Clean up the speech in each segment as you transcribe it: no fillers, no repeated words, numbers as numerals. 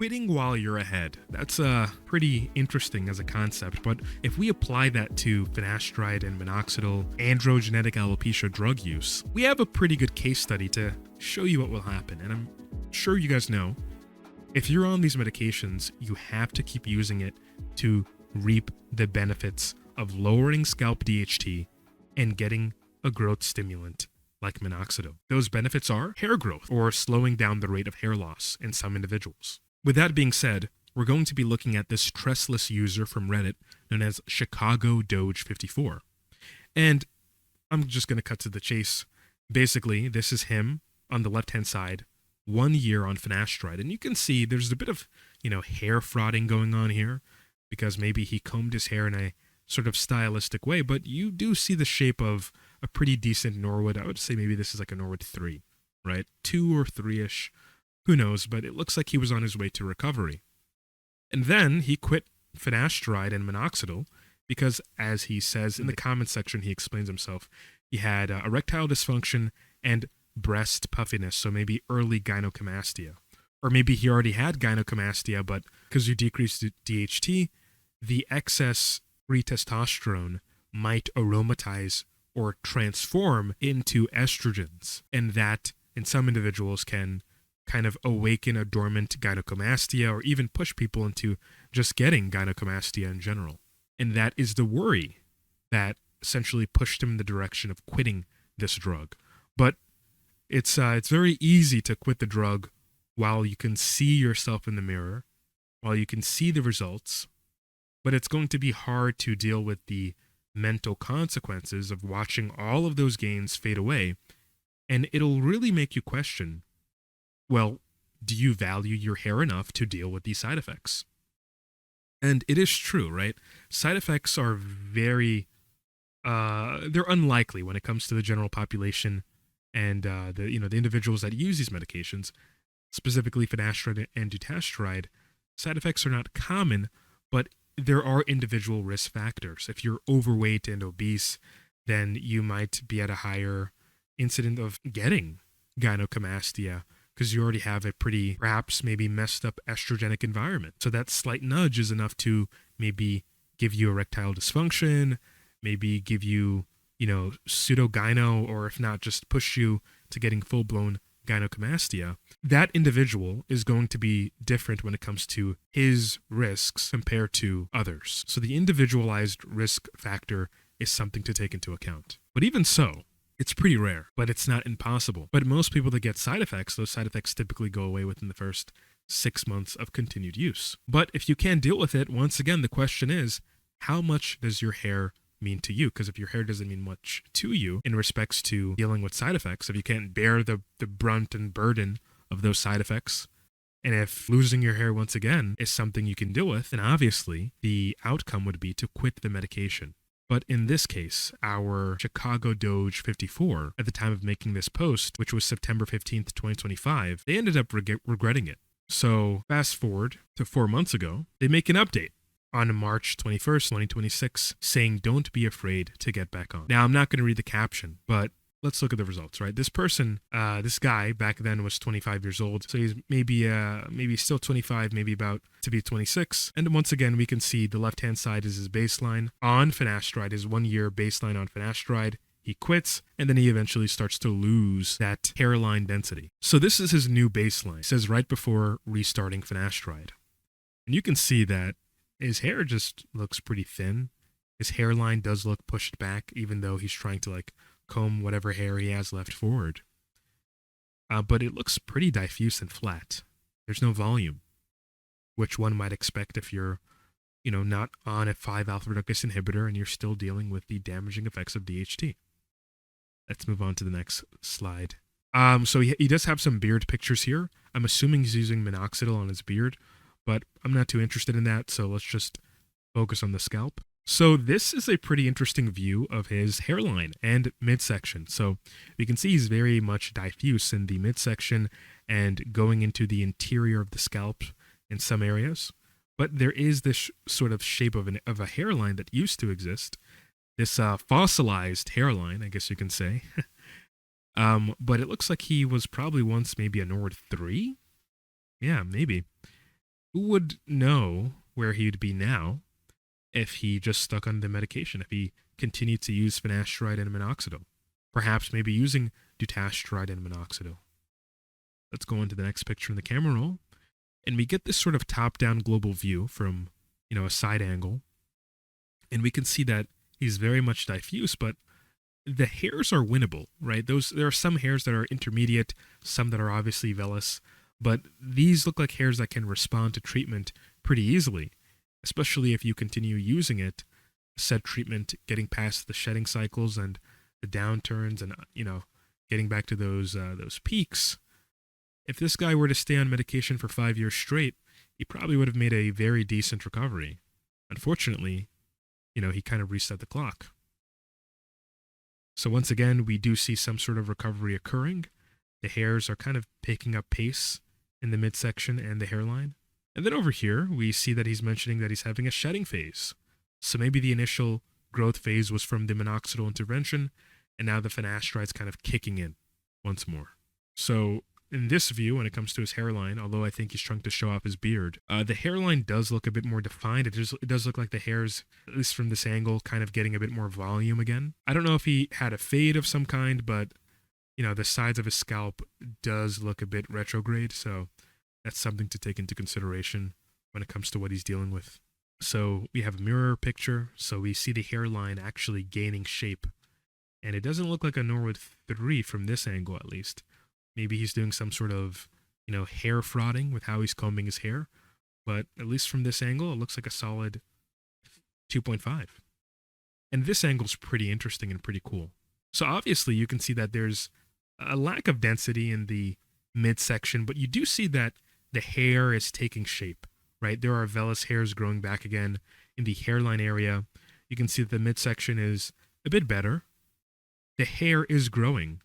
quitting while you're ahead. That's pretty interesting as a concept, but if we apply that to finasteride and minoxidil, androgenetic alopecia drug use, we have a pretty good case study to show you what will happen. And I'm sure you guys know, if you're on these medications, you have to keep using it to reap the benefits of lowering scalp DHT and getting a growth stimulant like minoxidil. Those benefits are hair growth or slowing down the rate of hair loss in some individuals. With that being said, we're going to be looking at this stressless user from Reddit known as Chicago Doge 54. And I'm just going to cut to the chase. Basically, this is him on the left-hand side, 1 year on finasteride. And you can see there's a bit of, hair frauding going on here because maybe he combed his hair in a sort of stylistic way, but you do see the shape of a pretty decent Norwood. I would say maybe this is like a Norwood 3, right? 2 or 3-ish, who knows, but it looks like he was on his way to recovery. And then he quit finasteride and minoxidil because, as he says in the comment section, he explains himself, he had erectile dysfunction and breast puffiness, so maybe early gynecomastia. Or maybe he already had gynecomastia, but because you decreased DHT, the excess free testosterone might aromatize or transform into estrogens, and that in some individuals can kind of awaken a dormant gynecomastia or even push people into just getting gynecomastia in general. And that is the worry that essentially pushed him in the direction of quitting this drug. But it's very easy to quit the drug while you can see yourself in the mirror, while you can see the results, but it's going to be hard to deal with the mental consequences of watching all of those gains fade away, and it'll really make you question, well, do you value your hair enough to deal with these side effects? And it is true, right? Side effects are very, they're unlikely when it comes to the general population and the individuals that use these medications, specifically finasteride and dutasteride. Side effects are not common, but there are individual risk factors. If you're overweight and obese, then you might be at a higher incident of getting gynecomastia because you already have a pretty, perhaps maybe messed up estrogenic environment. So that slight nudge is enough to maybe give you erectile dysfunction, maybe give you, pseudo-gyno, or if not, just push you to getting full-blown gynecomastia. That individual is going to be different when it comes to his risks compared to others. So the individualized risk factor is something to take into account. But even so, it's pretty rare, but it's not impossible. But most people that get side effects, those side effects typically go away within the first 6 months of continued use. But if you can't deal with it, once again, the question is, how much does your hair mean to you? Because if your hair doesn't mean much to you in respects to dealing with side effects, if you can't bear the brunt and burden of those side effects, and if losing your hair once again is something you can deal with, then obviously the outcome would be to quit the medication. But in this case, our Chicago Doge 54, at the time of making this post, which was September 15th, 2025, they ended up regretting it. So fast forward to 4 months ago, they make an update on March 21st, 2026, saying don't be afraid to get back on. Now, I'm not going to read the caption, but let's look at the results, right? This person, this guy back then was 25 years old, so he's maybe still 25, maybe about to be 26. And once again, we can see the left-hand side is his baseline on finasteride, his 1 year baseline on finasteride. He quits, and then he eventually starts to lose that hairline density. So this is his new baseline. It says right before restarting finasteride. And you can see that his hair just looks pretty thin. His hairline does look pushed back, even though he's trying to comb whatever hair he has left forward. But it looks pretty diffuse and flat. There's no volume, which one might expect if you're, not on a 5-alpha reductase inhibitor and you're still dealing with the damaging effects of DHT. Let's move on to the next slide. So he does have some beard pictures here. I'm assuming he's using minoxidil on his beard, but I'm not too interested in that, so let's just focus on the scalp. So this is a pretty interesting view of his hairline and midsection. So we can see he's very much diffuse in the midsection and going into the interior of the scalp in some areas. But there is this sort of shape of a hairline that used to exist, this fossilized hairline, I guess you can say. But it looks like he was probably once maybe a Norwood 3. Yeah, maybe. Who would know where he'd be now if he just stuck on the medication, if he continued to use finasteride and minoxidil? Perhaps maybe using dutasteride and minoxidil. Let's go into the next picture in the camera roll. And we get this sort of top-down global view from, a side angle. And we can see that he's very much diffuse, but the hairs are winnable, right? There are some hairs that are intermediate, some that are obviously vellus, but these look like hairs that can respond to treatment pretty easily, especially if you continue using it, said treatment, getting past the shedding cycles and the downturns and, getting back to those peaks. If this guy were to stay on medication for 5 years straight, he probably would have made a very decent recovery. Unfortunately, he kind of reset the clock. So once again, we do see some sort of recovery occurring. The hairs are kind of picking up pace in the midsection and the hairline. And then over here, we see that he's mentioning that he's having a shedding phase. So maybe the initial growth phase was from the minoxidil intervention, and now the finasteride's kind of kicking in once more. So in this view, when it comes to his hairline, although I think he's trying to show off his beard, the hairline does look a bit more defined. It does look like the hairs, at least from this angle, kind of getting a bit more volume again. I don't know if he had a fade of some kind, but, the sides of his scalp does look a bit retrograde, so that's something to take into consideration when it comes to what he's dealing with. So we have a mirror picture, so we see the hairline actually gaining shape. And it doesn't look like a Norwood 3 from this angle, at least. Maybe he's doing some sort of, hair frauding with how he's combing his hair. But at least from this angle, it looks like a solid 2.5. And this angle's pretty interesting and pretty cool. So obviously you can see that there's a lack of density in the midsection, but you do see that the hair is taking shape, right? There are vellus hairs growing back again in the hairline area. You can see that the midsection is a bit better. The hair is growing.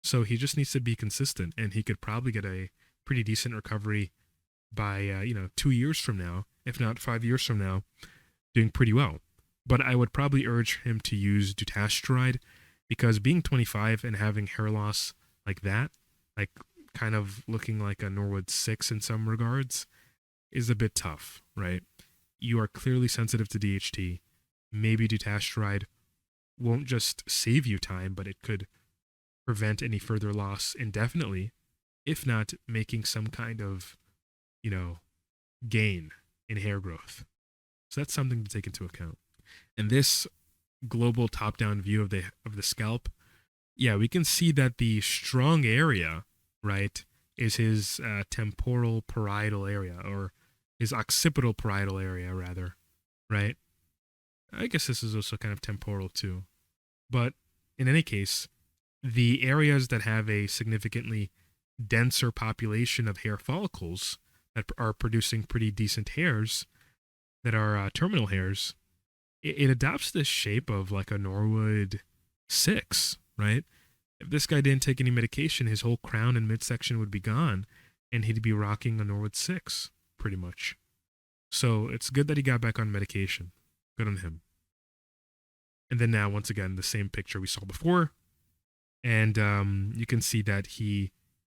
So he just needs to be consistent, and he could probably get a pretty decent recovery by, 2 years from now, if not 5 years from now, doing pretty well. But I would probably urge him to use dutasteride, because being 25 and having hair loss like that, like kind of looking like a Norwood 6 in some regards, is a bit tough, right? You are clearly sensitive to DHT. Maybe dutasteride won't just save you time, but it could prevent any further loss indefinitely, if not making some kind of, gain in hair growth. So that's something to take into account. And this global top-down view of the scalp, yeah, we can see that the strong area, right, is his temporal parietal area, or his occipital parietal area, rather, right? I guess this is also kind of temporal too. But in any case, the areas that have a significantly denser population of hair follicles that are producing pretty decent hairs, that are terminal hairs, it adopts this shape of like a Norwood 6, right? If this guy didn't take any medication, his whole crown and midsection would be gone, and he'd be rocking a Norwood 6, pretty much. So it's good that he got back on medication. Good on him. And then now, once again, the same picture we saw before, and you can see that he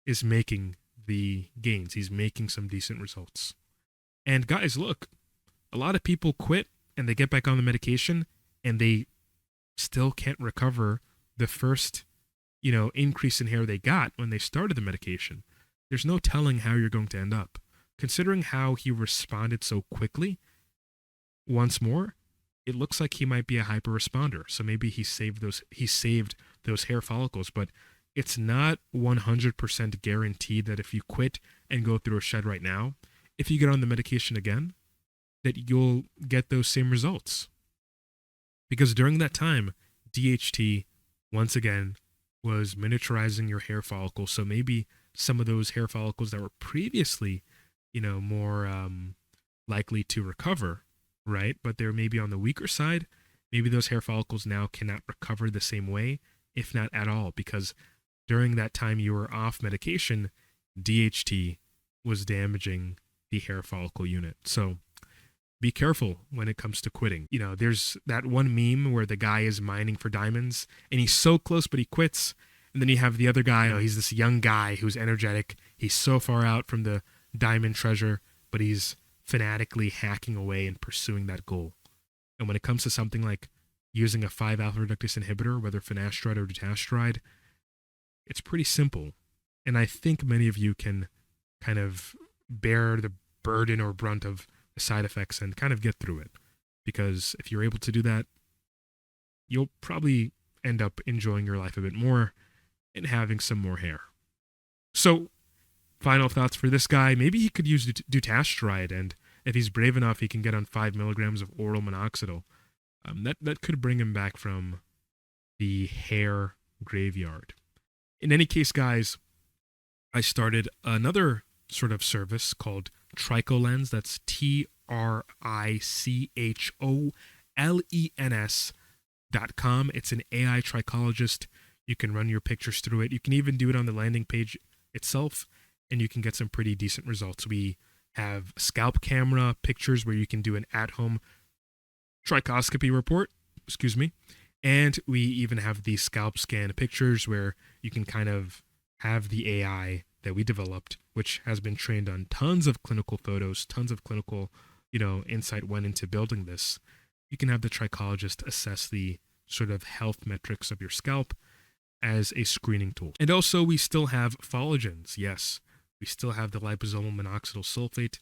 is making the gains. He's making some decent results. And guys, look, a lot of people quit and they get back on the medication and they still can't recover the first, increase in hair they got when they started the medication. There's no telling how you're going to end up. Considering how he responded so quickly, once more, it looks like he might be a hyper responder. So maybe he saved those hair follicles, but it's not 100% guaranteed that if you quit and go through a shed right now, if you get on the medication again, that you'll get those same results. Because during that time, DHT, once again, was miniaturizing your hair follicles. So maybe some of those hair follicles that were previously, more likely to recover, right? But they're maybe on the weaker side. Maybe those hair follicles now cannot recover the same way, if not at all, because during that time you were off medication, DHT was damaging the hair follicle unit. So be careful when it comes to quitting. There's that one meme where the guy is mining for diamonds and he's so close, but he quits. And then you have the other guy, he's this young guy who's energetic. He's so far out from the diamond treasure, but he's fanatically hacking away and pursuing that goal. And when it comes to something like using a 5-alpha reductase inhibitor, whether finasteride or dutasteride, it's pretty simple. And I think many of you can kind of bear the burden or brunt of the side effects and kind of get through it. Because if you're able to do that, you'll probably end up enjoying your life a bit more and having some more hair. So, final thoughts for this guy. Maybe he could use dutasteride, and if he's brave enough, he can get on 5 milligrams of oral minoxidil. That could bring him back from the hair graveyard. In any case, guys, I started another sort of service called Tricholens. That's TRICHOLENS.com. It's an AI trichologist. You can run your pictures through it. You can even do it on the landing page itself, and you can get some pretty decent results. We have scalp camera pictures where you can do an at-home trichoscopy report, and we even have the scalp scan pictures where you can kind of have the AI that we developed, which has been trained on tons of clinical photos, tons of clinical, insight went into building this. You can have the trichologist assess the sort of health metrics of your scalp as a screening tool. And also we still have Folligens. Yes, we still have the liposomal minoxidil sulfate.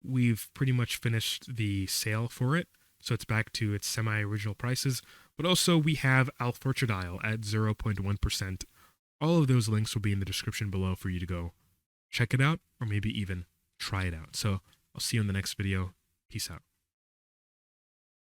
We've pretty much finished the sale for it, so it's back to its semi-original prices. But also we have alfortradiol at 0.1%. All of those links will be in the description below for you to go check it out or maybe even try it out. So I'll see you in the next video. Peace out.